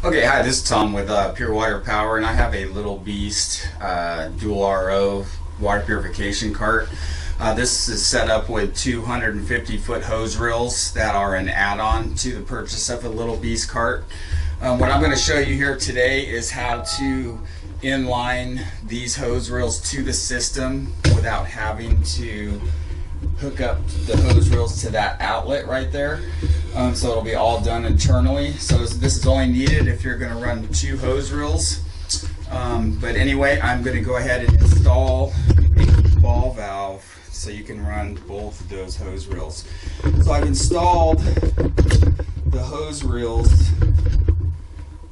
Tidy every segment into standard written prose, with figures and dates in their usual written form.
Okay, hi, this is Tom with Pure Water Power, and I have a Little Beast dual RO water purification cart. This is set up with 250-foot hose reels that are an add-on to the purchase of a Little Beast cart. What I'm going to show you here today is how to inline these hose reels to the system without having to hook up the hose reels to that outlet right there. So it'll be all done internally. So this is only needed if you're going to run 2 hose reels. But anyway, I'm going to go ahead and install a ball valve so you can run both of those hose reels. So I've installed the hose reels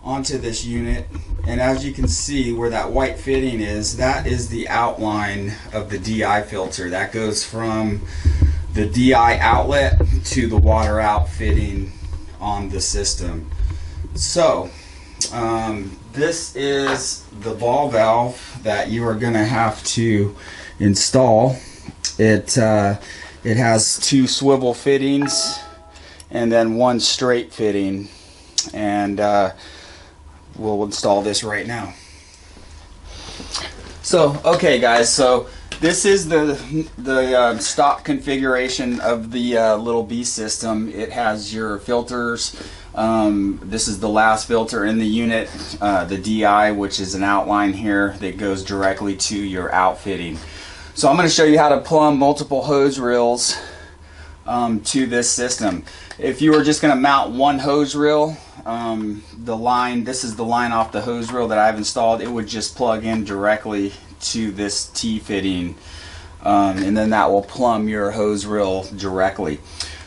onto this unit, and as you can see where that white fitting is, that is the outline of the DI filter. That goes from the DI outlet to the water out fitting on the system. So this is the ball valve that you are going to have to install. It has 2 swivel fittings and then 1 straight fitting, and we'll install this right now. So okay guys, so this is the stock configuration of the Little Beast system. It has your filters. This is the last filter in the unit, the DI, which is an outline here that goes directly to your outfitting. So I'm going to show you how to plumb multiple hose reels to this system. If you were just going to mount 1 hose reel, this is the line off the hose reel that I've installed. It would just plug in directly to this T fitting, and then that will plumb your hose reel directly.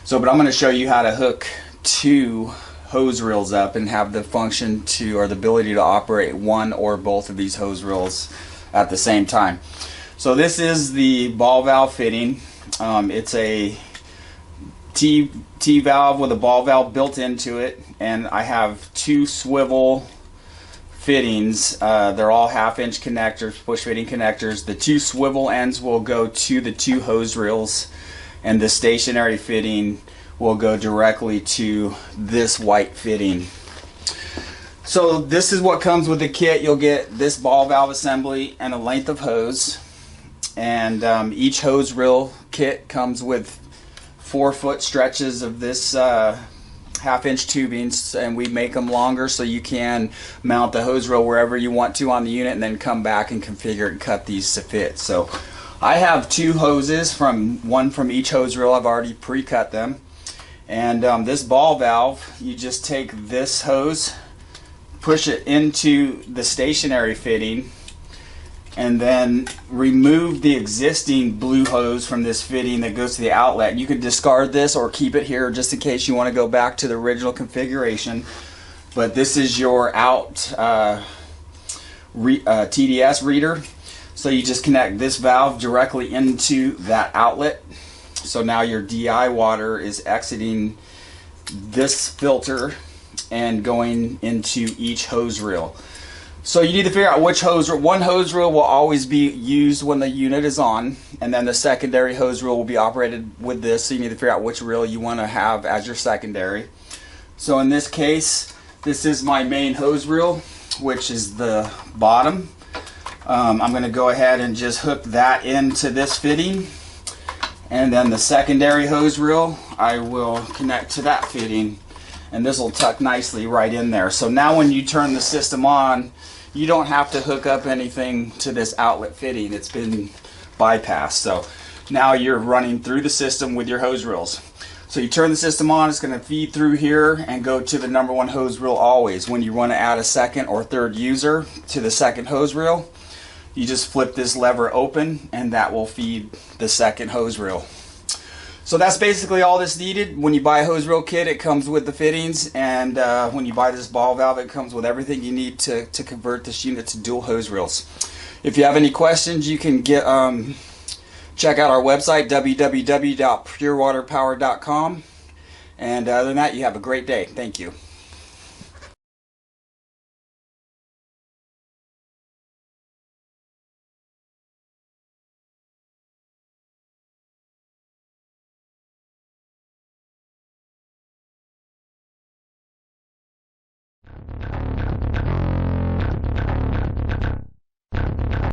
But I'm going to show you how to hook 2 hose reels up and have the function to, or the ability to operate 1 or both of these hose reels at the same time. So this is the ball valve fitting. It's a T valve with a ball valve built into it, and I have 2 swivel fittings. They're all 1/2-inch connectors, push fitting connectors. The 2 swivel ends will go to the 2 hose reels, and the stationary fitting will go directly to this white fitting. So this is what comes with the kit. You'll get this ball valve assembly and a length of hose, and each hose reel kit comes with 4-foot stretches of this 1/2-inch tubings, and we make them longer so you can mount the hose reel wherever you want to on the unit and then come back and configure and cut these to fit. So I have 2 hoses, one from each hose reel. I've already pre-cut them. And this ball valve, you just take this hose, push it into the stationary fitting, and then remove the existing blue hose from this fitting that goes to the outlet. You could discard this or keep it here just in case you want to go back to the original configuration. But this is your out TDS reader. So you just connect this valve directly into that outlet. So now your DI water is exiting this filter and going into each hose reel. So you need to figure out which hose reel. 1 hose reel will always be used when the unit is on, and then the secondary hose reel will be operated with this. So you need to figure out which reel you want to have as your secondary. So in this case, this is my main hose reel, which is the bottom. I'm going to go ahead and just hook that into this fitting, and then the secondary hose reel I will connect to that fitting, and this will tuck nicely right in there. So now when you turn the system on, you don't have to hook up anything to this outlet fitting. It's been bypassed. So now you're running through the system with your hose reels. So you turn the system on, it's going to feed through here and go to the number 1 hose reel always. When you want to add a second or third user to the second hose reel, you just flip this lever open and that will feed the second hose reel. So that's basically all that's needed. When you buy a hose reel kit, it comes with the fittings, and when you buy this ball valve, it comes with everything you need to convert this unit to dual hose reels. If you have any questions, you can check out our website, www.purewaterpower.com, and other than that, you have a great day. Thank you.